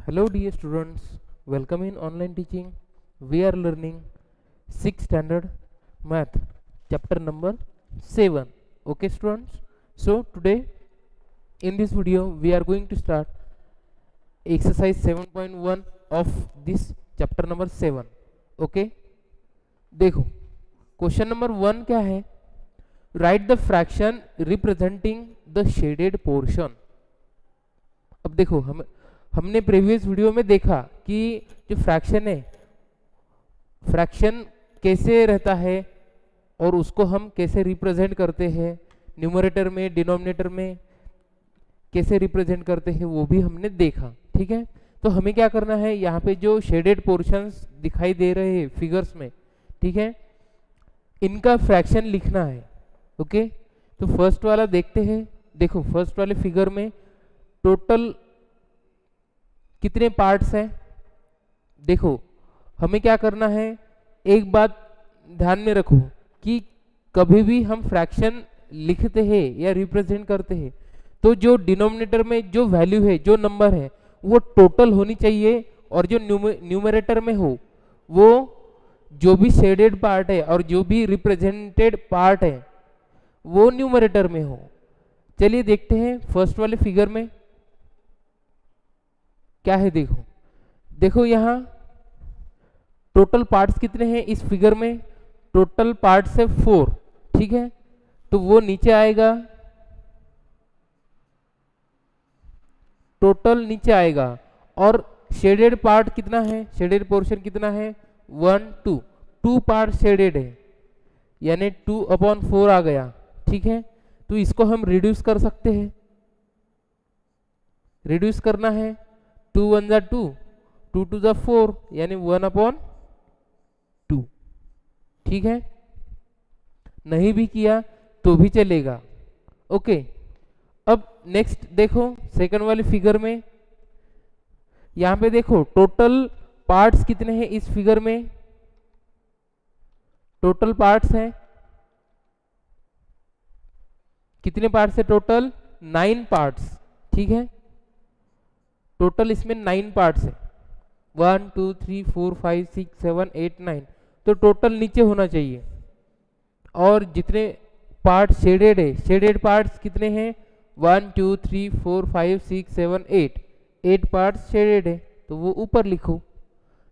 Hello dear students, welcome in online teaching. We are learning 6th standard math chapter number 7. Okay students, so today in this video we are going to start exercise 7.1 of this chapter number 7. Okay, देखो question number 1 क्या है, write the fraction representing the shaded portion. अब देखो हमने previous video में देखा कि जो फ्रैक्शन है, फ्रैक्शन कैसे रहता है और उसको हम कैसे रिप्रेजेंट करते हैं, न्यूमरेटर में डिनोमिनेटर में कैसे रिप्रेजेंट करते हैं, वो भी हमने देखा. ठीक है, तो हमें क्या करना है, यहाँ पे जो शेडेड पोर्शंस दिखाई दे रहे हैं फिगर्स में, ठीक है, इनका फ्रैक्शन लिखना है. ओके, तो फर्स्ट वाला देखते हैं. देखो फर्स्ट वाले फिगर में टोटल कितने पार्ट्स हैं. देखो हमें क्या करना है, एक बात ध्यान में रखो कि कभी भी हम फ्रैक्शन लिखते हैं या रिप्रेजेंट करते हैं तो जो डिनोमिनेटर में जो वैल्यू है, जो नंबर है, वो टोटल होनी चाहिए, और जो न्यूमरेटर में हो वो जो भी शेडेड पार्ट है और जो भी रिप्रेजेंटेड पार्ट है वो न्यूमरेटर में हो. चलिए देखते हैं फर्स्ट वाले फिगर में क्या है. देखो यहाँ टोटल पार्ट्स कितने हैं इस फिगर में, टोटल पार्ट्स है 4. ठीक है, तो वो नीचे आएगा, टोटल नीचे आएगा. और शेडेड पार्ट कितना है, शेडेड पोर्शन कितना है, 1 2 2 पार्ट शेडेड है, यानी 2/4 आ गया. ठीक है, तो इसको हम रिड्यूस कर सकते हैं. रिड्यूस करना है, 2 1 जा 2, 2 2 जा 4, यानी 1/2. ठीक है, नहीं भी किया तो भी चलेगा. ओके, अब नेक्स्ट देखो सेकंड वाले फिगर में, यहाँ पे देखो टोटल पार्ट्स कितने हैं इस फिगर में, टोटल पार्ट्स हैं कितने पार्ट्स है, टोटल 9 पार्ट्स. ठीक है, टोटल इसमें 9 पार्ट्स है, 1 2 3 4 5 6 7 8 9. तो टोटल नीचे होना चाहिए. और जितने पार्ट शेडेड है, शेडेड पार्ट्स कितने हैं, 1 2 3 4 5 6 7 8 8 पार्ट्स शेडेड है, तो वो ऊपर लिखो.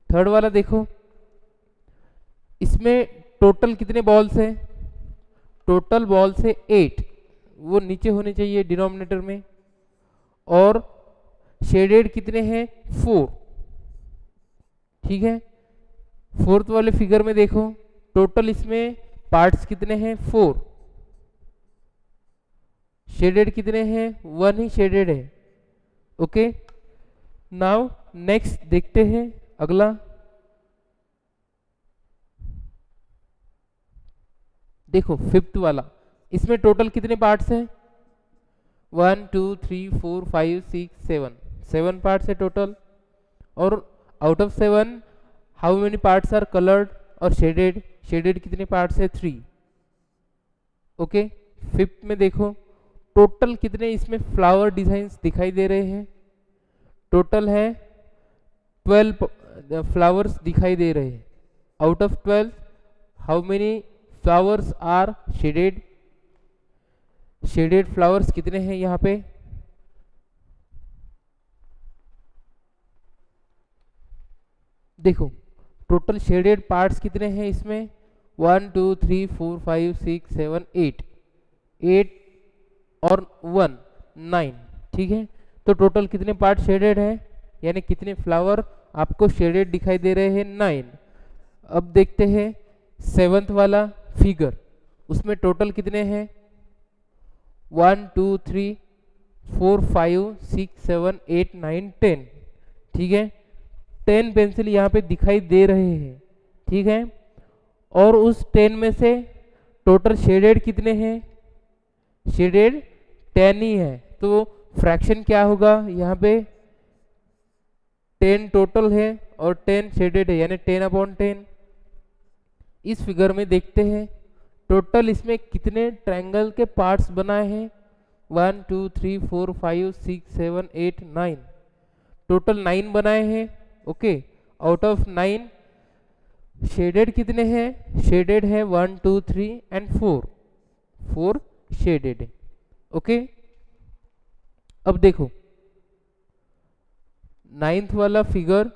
थर्ड वाला देखो, इसमें टोटल कितने बॉल्स हैं, टोटल बॉल्स है 8, वो नीचे होने चाहिए डिनोमिनेटर में. और शेडेड कितने हैं, 4. ठीक है, फोर्थ वाले फिगर में देखो टोटल इसमें पार्ट्स कितने हैं, 4. शेडेड कितने हैं, 1 ही शेडेड है. ओके, नाउ नेक्स्ट देखते हैं अगला. देखो फिफ्थ वाला, इसमें टोटल कितने पार्ट्स हैं, 1 2 3 4 5 6 7 पार्ट्स है टोटल. और out of 7 how many parts are coloured और शेडेड, शेडेड कितने पार्ट्स है, 3. ओके, फिफ्थ में देखो टोटल कितने इसमें फ्लावर डिजाइन्स दिखाई दे रहे हैं, टोटल है 12 फ्लावर्स दिखाई दे रहे हैं. Out of 12 how many flowers are shaded, shaded flowers कितने हैं यहाँ पे, देखो टोटल शेडेड पार्ट्स कितने हैं इसमें, 1 2 3 4 5 6 7 8 8 और 1 9. ठीक है, तो टोटल कितने पार्ट शेडेड है, यानी कितने फ्लावर आपको शेडेड दिखाई दे रहे हैं, 9. अब देखते हैं सेवंथ वाला फिगर, उसमें टोटल कितने हैं, 1 2 3 4 5 6 7 8 9 10. ठीक है, 10 पेंसिल यहाँ पे दिखाई दे रहे हैं. ठीक है, और उस 10 में से टोटल शेडेड कितने हैं, शेडेड 10 ही है. तो फ्रैक्शन क्या होगा, यहाँ पे 10 टोटल है और 10 शेडेड है, यानी 10/10. इस फिगर में देखते हैं टोटल इसमें कितने ट्रायंगल के पार्ट्स बनाए हैं, 1 2 3 4 5 6 7 8 9. टोटल 9 बनाए हैं। ओके, आउट ऑफ 9 शेडेड कितने हैं? शेडेड है 1 2 3 एंड 4 शेडेड है। ओके, अब देखो 9th वाला फिगर,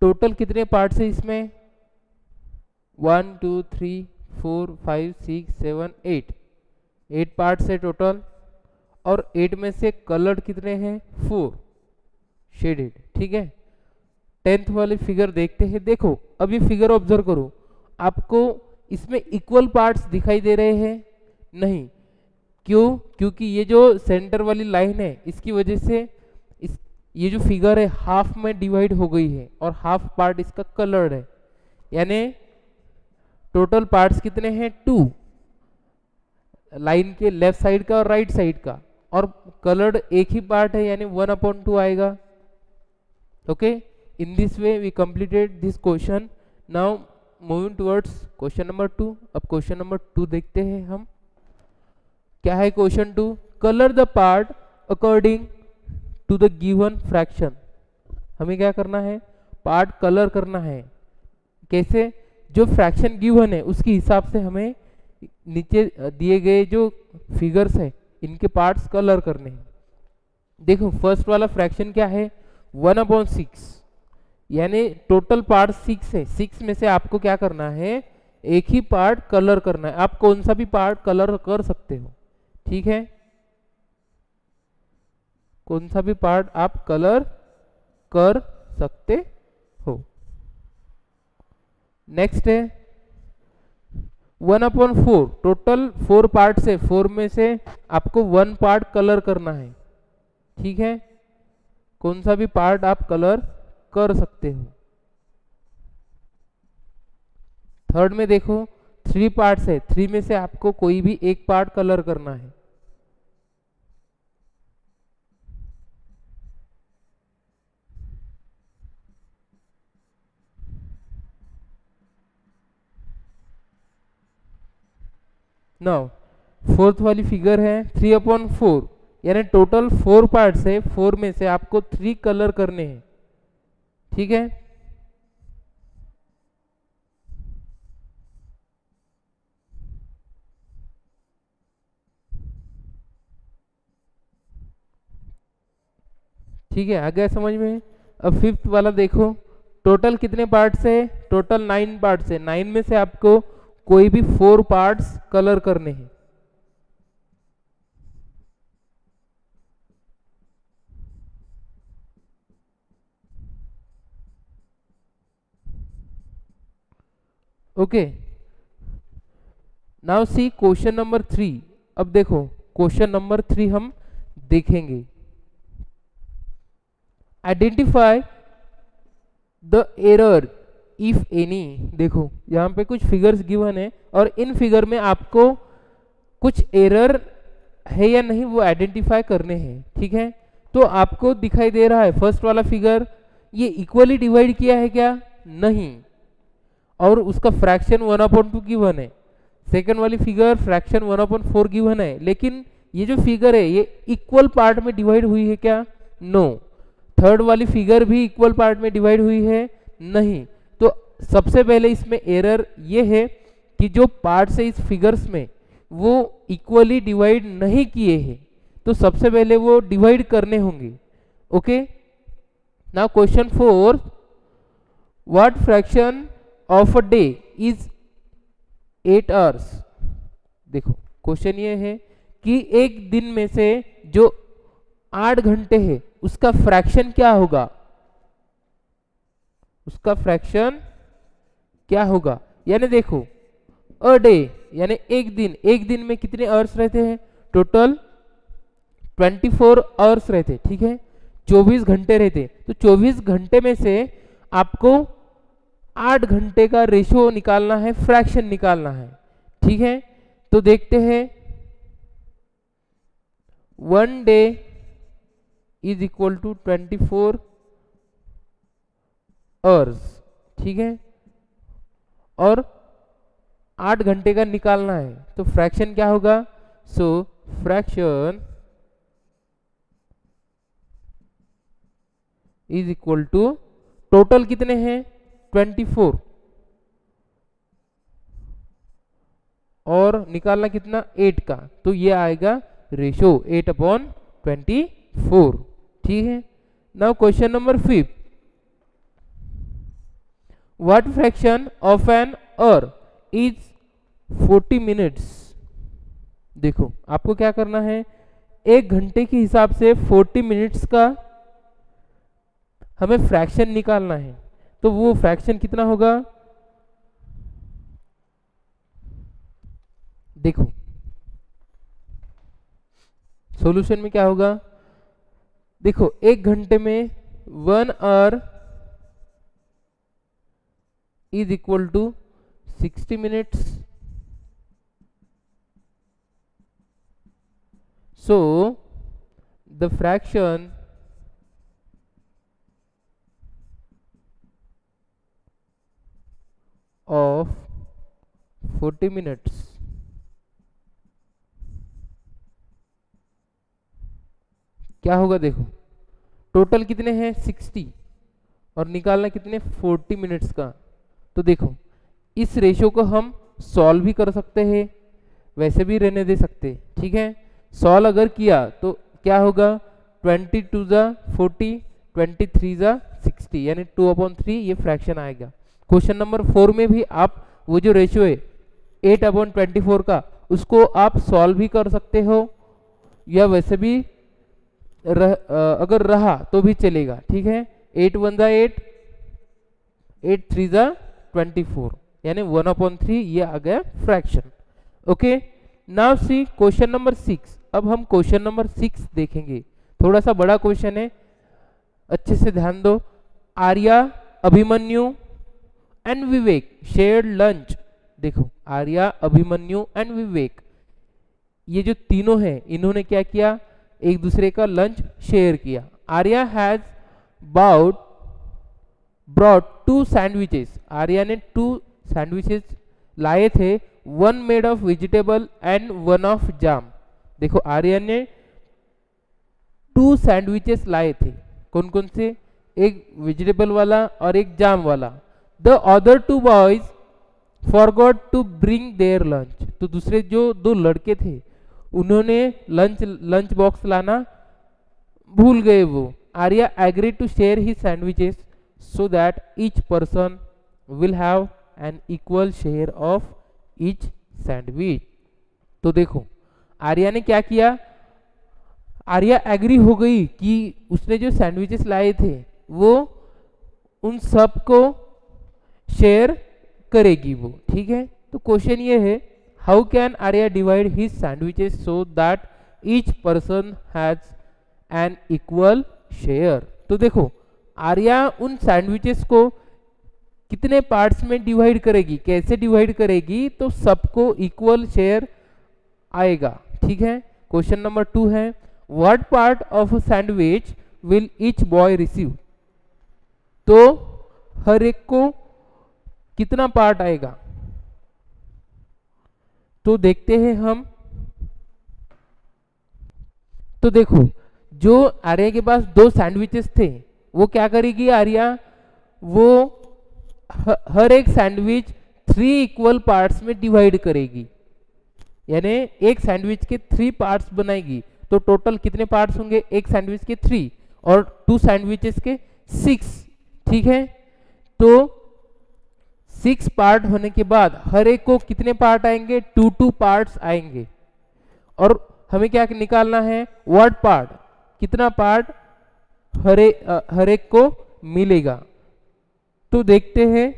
टोटल कितने पार्ट्स है इसमें? 1 2 3 4 5 6 7 8 पार्ट्स है टोटल, और 8 में से कलर्ड कितने हैं? 4 शेडेड। ठीक है, 10th वाले फिगर देखते हैं। देखो अब ये फिगर ऑब्जर्व करो, आपको इसमें इक्वल पार्ट्स दिखाई दे रहे हैं? नहीं। क्यों? क्योंकि ये जो सेंटर वाली लाइन है इसकी वजह से ये जो फिगर है हाफ में डिवाइड हो गई है, और हाफ पार्ट इसका कलर्ड है। यानी टोटल पार्ट्स कितने हैं? 2, लाइन के लेफ्ट साइड का और राइट साइड का, और कलर्ड एक ही पार्ट है, यानी 1/2 आएगा। Okay, in this way we completed this question. Now moving towards question number 2. अब question number 2 देखते हैं हम। क्या है question 2? color the part according to the given fraction. हमें क्या करना है? पार्ट कलर करना है। कैसे? जो फ्रैक्शन गिवन है उसके हिसाब से हमें नीचे दिए गए जो फिगर्स है इनके पार्ट्स कलर करने हैं। देखो फर्स्ट वाला फ्रैक्शन क्या है? 1/6, यानी टोटल पार्ट 6 है। 6 में से आपको क्या करना है? एक ही पार्ट कलर करना है। आप कौन सा भी पार्ट कलर कर सकते हो, ठीक है, कौन सा भी पार्ट आप कलर कर सकते हो। नेक्स्ट है 1/4, टोटल 4 पार्ट से 4 में से आपको 1 पार्ट कलर करना है। ठीक है, कौन सा भी पार्ट आप कलर कर सकते हो। थर्ड में देखो 3 पार्ट्स है, 3 में से आपको कोई भी एक पार्ट कलर करना है। नाउ फोर्थ वाली फिगर है 3/4, यानी टोटल 4 पार्ट्स है, 4 में से आपको 3 कलर करने हैं। ठीक है, ठीक है, आ गया समझ में। अब फिफ्थ वाला देखो, टोटल कितने पार्ट्स है? टोटल 9 पार्ट्स है। 9 में से आपको कोई भी 4 पार्ट्स कलर करने हैं। Okay, now see question number 3। अब देखो क्वेश्चन नंबर 3 हम देखेंगे। Identify the error if any. देखो यहाँ पे कुछ फिगर्स गिवन है और इन फिगर में आपको कुछ एरर है या नहीं वो आइडेंटिफाई करने हैं। ठीक है, तो आपको दिखाई दे रहा है फर्स्ट वाला फिगर, ये इक्वली डिवाइड किया है क्या? नहीं, और उसका फ्रैक्शन 1/2 गिवन है। सेकंड वाली फिगर फ्रैक्शन 1/4 गिवन है, लेकिन ये जो फिगर है ये इक्वल पार्ट में डिवाइड हुई है क्या? नो। थर्ड वाली फिगर भी इक्वल पार्ट में डिवाइड हुई है? नहीं। तो सबसे पहले इसमें एरर ये है कि जो पार्ट्स है इस फिगर्स में वो इक्वली डिवाइड नहीं किए हैं, तो सबसे पहले वो डिवाइड करने होंगे। Okay, now question 4, what fraction of a day is 8 hours. देखो क्वेश्चन ये है कि एक दिन में से जो 8 घंटे है उसका फ्रैक्शन क्या होगा? उसका फ्रैक्शन क्या होगा? यानी देखो अ डे यानी एक दिन में कितने आवर्स रहते हैं? टोटल 24 आवर्स रहते। ठीक है, 24 घंटे रहते। तो 24 घंटे में से आपको 8 घंटे का रेशो निकालना है, फ्रैक्शन निकालना है। ठीक है, तो देखते हैं 1 day is equal to 24 hours. ठीक है, और 8 घंटे का निकालना है, तो फ्रैक्शन क्या होगा? So fraction is equal to, total कितने हैं 24, और निकालना कितना 8 का, तो ये आएगा रेशो 8/24। ठीक है। Now question number 5, what fraction of an hour is 40 minutes. देखो आपको क्या करना है, 1 घंटे के हिसाब से 40 मिनट्स का हमें फ्रैक्शन निकालना है। तो वो फ्रैक्शन कितना होगा, देखो सॉल्यूशन में क्या होगा, देखो 1 घंटे में 1 hour is equal to 60 minutes. So the fraction of 40 minutes क्या होगा, देखो टोटल कितने हैं 60 और निकालना कितने 40 मिनट्स का। तो देखो इस रेशियो को हम सॉल्व भी कर सकते हैं, वैसे भी रहने दे सकते। ठीक है, सॉल्व अगर किया तो क्या होगा, 20 टू ज़ा 40, 23 ज़ा 60, यानी 2/3 ये फ्रैक्शन आएगा। क्वेश्चन नंबर 4 में भी आप वो जो रेशियो है 8/24 का, उसको आप सॉल्व भी कर सकते हो, या वैसे भी अगर रहा तो भी चलेगा। ठीक है, 8 1 ज़ा 8, 8 3 ज़ा 24, यानी 1/3 ये आ गया fraction. Okay, now see question number 6। अब हम क्वेश्चन नंबर 6 देखेंगे, थोड़ा सा बड़ा क्वेश्चन है, अच्छे से ध्यान दो। Arya, Abhimanyu and Vivek shared lunch. देखो आर्या, अभिमन्यु एंड विवेक, ये जो तीनों हैं इन्होंने क्या किया, एक दूसरे का लंच शेयर किया। Arya has brought 2 sandwiches. Arya ने 2 सैंडविचेस लाए थे, 1 made of vegetable and 1 of jam. देखो आर्या ने 2 सैंडविचेस लाए थे, कौन कौन से, एक वेजिटेबल वाला और एक जाम वाला। The other 2 boys forgot to bring their lunch. तो दूसरे जो 2 लड़के थे उन्होंने लंच बॉक्स लाना भूल गए वो। Arya agree to share his sandwiches so that each person will have an equal share of each sandwich. तो देखो आर्या ने क्या किया, आर्या एग्री हो गई कि उसने जो सैंडविचेस लाए थे वो उन सब को शेयर करेगी वो। ठीक है, तो क्वेश्चन ये है, how can Arya divide his sandwiches so that each person has an equal share. तो देखो आर्या उन सैंडविचेस को कितने पार्ट्स में डिवाइड करेगी, कैसे डिवाइड करेगी, तो सबको इक्वल शेयर आएगा। ठीक है, क्वेश्चन नंबर 2 है, what part of sandwich will each boy receive. तो हर एक को कितना पार्ट आएगा, तो देखते हैं हम। तो देखो जो आर्या के पास 2 सैंडविचेस थे वो क्या करेगी आर्या, वो हर एक सैंडविच 3 इक्वल पार्ट्स में डिवाइड करेगी, यानी एक सैंडविच के 3 पार्ट्स बनाएगी। तो टोटल कितने पार्ट्स होंगे, एक सैंडविच के 3 और 2 सैंडविचेस के 6। ठीक है, तो 6 पार्ट होने के बाद हर एक को कितने पार्ट आएंगे, 2 पार्ट्स आएंगे। और हमें क्या निकालना है, व्हाट पार्ट, कितना पार्ट हर एक को मिलेगा। तो देखते हैं,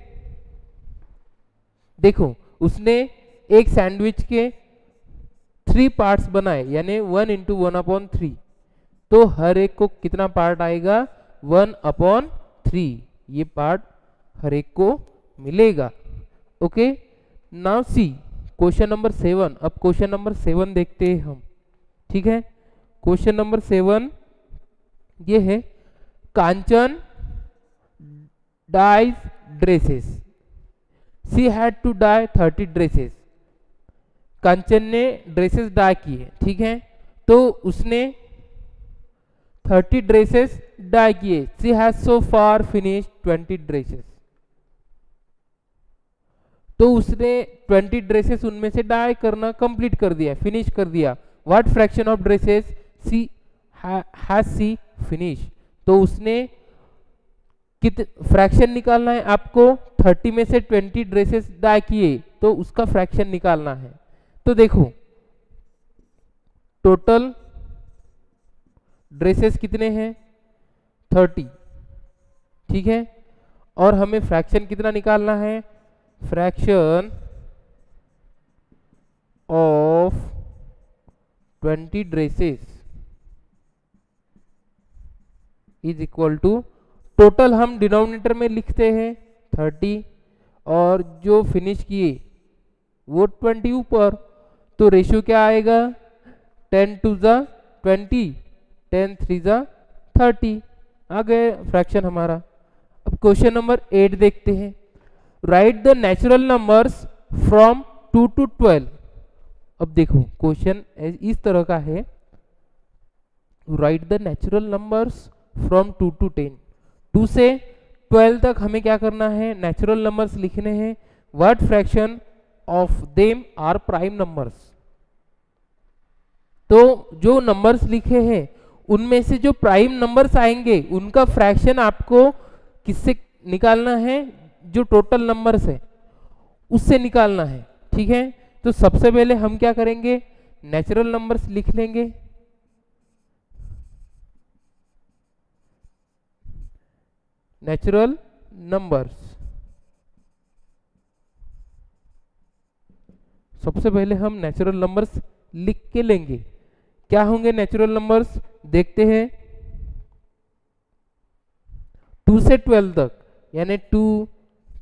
देखो उसने एक सैंडविच के 3 पार्ट्स बनाए, यानी 1 × 1/3, तो हर एक को कितना पार्ट आएगा, 1/3, ये पार्ट हर एक को मिलेगा। Okay, now see question number 7। अब क्वेश्चन नंबर 7 देखते हैं हम। ठीक है, क्वेश्चन नंबर 7 ये है, Kanchan dyes dresses, she had to dye 30 dresses. Kanchan ने ड्रेसेस डाई किए। ठीक है, तो उसने 30 ड्रेसेस डाई किए, she has so far finish 20 dresses, तो उसने 20 ड्रेसेस उनमें से डाई करना कंप्लीट कर दिया, फिनिश कर दिया। What fraction of dresses she has she finish, तो उसने कित फ्रैक्शन निकालना है आपको, 30 में से 20 ड्रेसेस डाई किए तो उसका फ्रैक्शन निकालना है। तो देखो टोटल ड्रेसेस कितने हैं 30, ठीक है, और हमें फ्रैक्शन कितना निकालना है, fraction of 20 dresses is equal to, total हम डिनोमिनेटर में लिखते हैं 30 और जो फिनिश किए वो 20 ऊपर, तो रेशियो क्या आएगा 10 टू ज़ा 20, 10 3 ज़ा 30, आ गए फ्रैक्शन हमारा। अब क्वेश्चन नंबर 8 देखते हैं। Right the natural numbers from 2 to 12। अब देखो क्वेश्चन इस तरह का है, write the natural numbers from 2 to 10, 2 से 12 तक हमें क्या करना है, नेचुरल नंबर्स लिखने हैं। What fraction of them are prime numbers, तो जो नंबर्स लिखे हैं उनमें से जो प्राइम नंबर्स आएंगे उनका फ्रैक्शन आपको किससे निकालना है, जो टोटल नंबर्स है उससे निकालना है, ठीक है। तो सबसे पहले हम क्या करेंगे, नेचुरल नंबर्स लिख लेंगे। नेचुरल नंबर्स, सबसे पहले हम नेचुरल नंबर्स लिख के लेंगे। क्या होंगे नेचुरल नंबर्स, देखते हैं 2 से 12 तक, यानी 2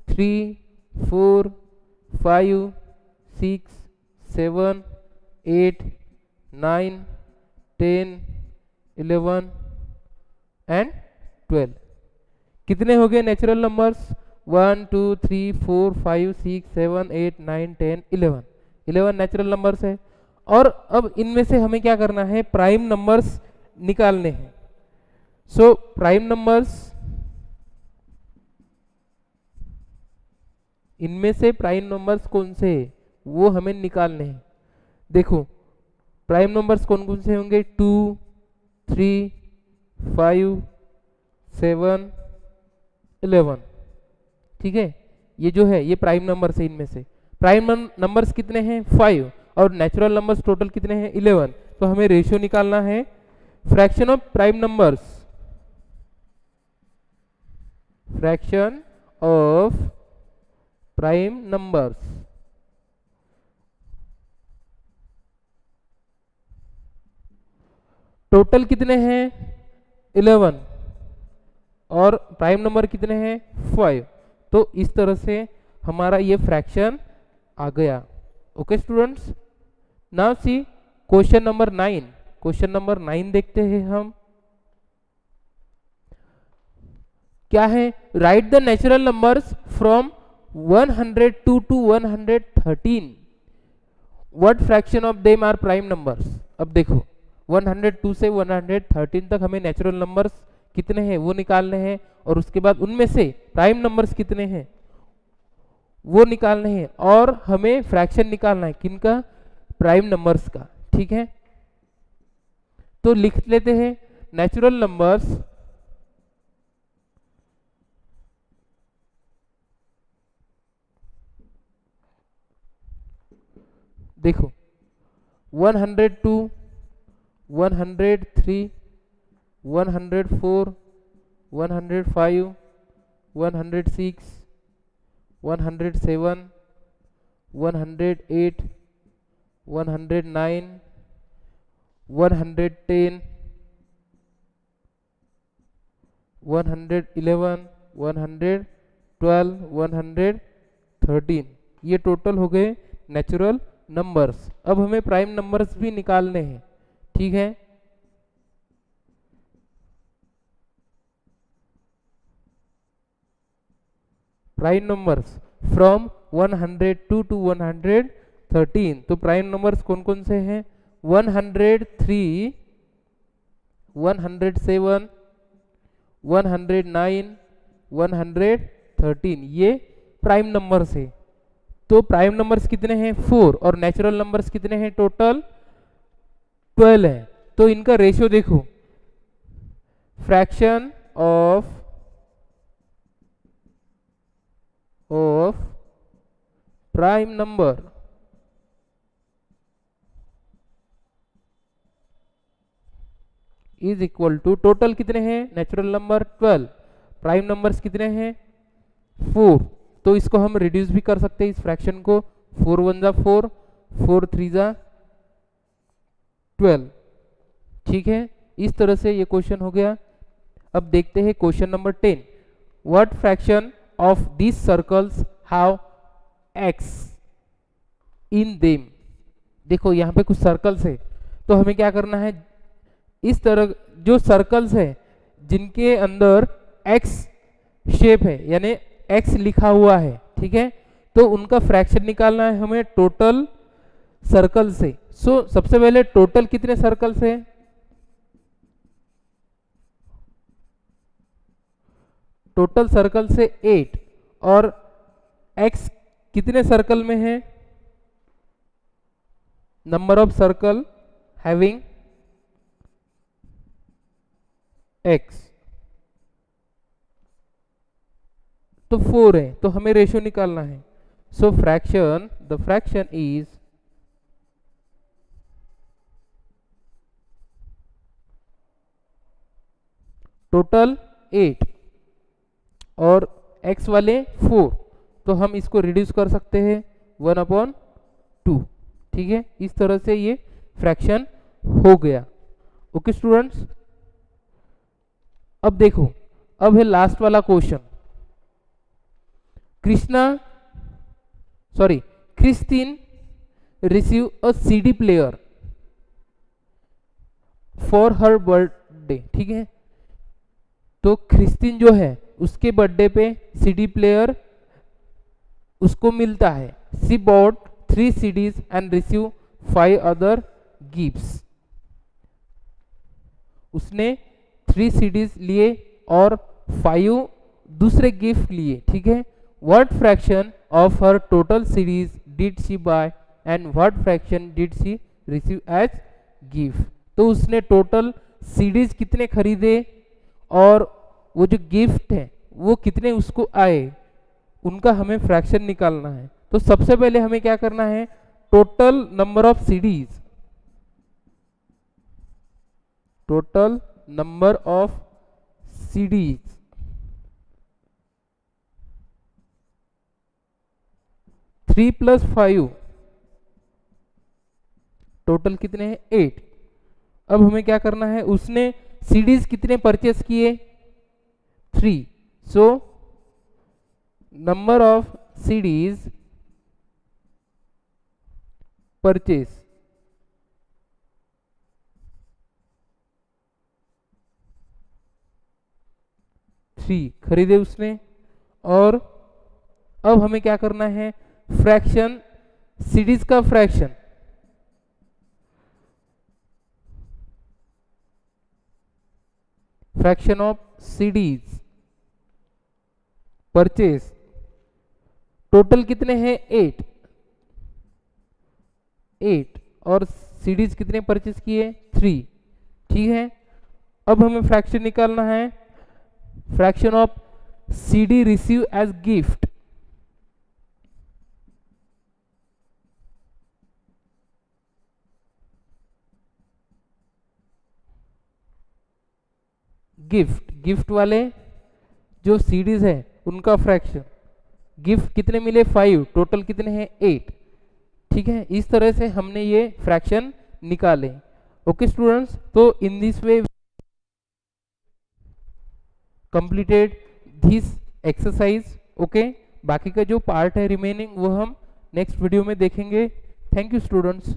3 4 5 6 7 8 9 10 11 एंड 12। कितने हो गए नेचुरल नंबर्स, 1 2 3 4 5 6 7 8 9 10 11, 11 नेचुरल नंबर्स है। और अब इनमें से हमें क्या करना है, प्राइम नंबर्स निकालने हैं। सो प्राइम नंबर्स, इनमें से प्राइम नंबर्स कौन से है वो हमें निकालने हैं। देखो प्राइम नंबर्स कौन कौन से होंगे, 2 3 5 7 11, ठीक है, ये जो है ये प्राइम नंबर्स है। इनमें से प्राइम नंबर्स कितने हैं 5 और नेचुरल नंबर्स टोटल कितने हैं 11, तो हमें रेशियो निकालना है fraction of prime numbers, fraction of prime numbers. Total कितने हैं 11 और प्राइम नंबर कितने हैं 5, तो इस तरह से हमारा ये फ्रैक्शन आ गया। Okay students, now see question number 9। Question number 9 देखते हैं हम, क्या है, write the natural numbers from 102 to 113, what fraction of them are prime numbers. अब देखो 102 से 113 तक हमें नेचुरल नंबर्स कितने हैं वो निकालने हैं, और उसके बाद उनमें से प्राइम नंबर्स कितने हैं वो निकालने हैं, और हमें फ्रैक्शन निकालना है किनका, प्राइम नंबर्स का, ठीक है। तो लिख लेते हैं नेचुरल नंबर्स देखो 102 103 104 105 106 107 108 109 110 111 112 113, ये टोटल हो गए नेचुरल नंबर्स। अब हमें प्राइम नंबर्स भी निकालने हैं, ठीक है। प्राइम नंबर्स फ्रॉम 102 to 113, तो प्राइम नंबर्स कौन कौन से हैं, 103 107 109, 113, ये प्राइम नंबर्स है। तो प्राइम नंबर्स कितने हैं 4 और नेचुरल नंबर्स कितने हैं टोटल 12 है। तो इनका रेशियो देखो, fraction of prime number is equal to, total कितने हैं नेचुरल नंबर 12, प्राइम नंबर्स कितने हैं 4। तो इसको हम रिड्यूस भी कर सकते हैं इस फ्रैक्शन को, 4 1 जा 4, 4 3 जा 12। ठीक है, इस तरह से ये क्वेश्चन हो गया। अब देखते हैं question number 10, what fraction of this circles have x in them. देखो यहाँ पे कुछ सर्कल्स है, तो हमें क्या करना है, इस तरह जो सर्कल्स है जिनके अंदर एक्स शेप है यानी एक्स लिखा हुआ है, ठीक है, तो उनका फ्रैक्शन निकालना है हमें टोटल सर्कल से। सो सबसे पहले टोटल कितने सर्कल्स है, टोटल सर्कल से 8 और x कितने सर्कल में है, number of circle having x, तो 4 है, तो हमें रेशियो निकालना है। So fraction, the fraction is total 8 और x वाले 4, तो हम इसको रिड्यूस कर सकते हैं 1/2। ठीक है, इस तरह से ये फ्रैक्शन हो गया। ओके स्टूडेंट्स, अब देखो, अब है लास्ट वाला question. Christine receive a CD player for her birthday. ठीक है, तो क्रिस्टीन जो है उसके बर्थडे पे CD प्लेयर उसको मिलता है। She bought 3 CDs and receive 5 other gifts. उसने 3 CDs लिए और 5 दूसरे गिफ्ट लिए। ठीक है, what fraction of her total CDs did she buy and what fraction did she receive as gift. तो उसने टोटल CDs कितने खरीदे और वो जो गिफ्ट है वो कितने उसको आए, उनका हमें फ्रैक्शन निकालना है। तो सबसे पहले हमें क्या करना है, total number of CDs, total number of CDs 3 + 5, total कितने हैं 8। अब हमें क्या करना है, उसने CDs कितने परचेस किए 3, so number of CDs purchase 3 खरीदे उसने। और अब हमें क्या करना है, फ्रैक्शन CDs का fraction, fraction of CDs purchase, total कितने हैं 8 और CDs कितने परचेस किए 3। ठीक है, अब हमें फ्रैक्शन निकालना है, fraction of CD receive as gift, gift वाले जो CDs है उनका फ्रैक्शन, गिफ्ट कितने मिले 5, टोटल कितने हैं 8। ठीक है, इस तरह से हमने ये फ्रैक्शन निकाले। ओके स्टूडेंट्स, तो in this way completed this exercise. Okay, बाकी का जो पार्ट है रिमेनिंग वो हम नेक्स्ट वीडियो में देखेंगे। Thank you students.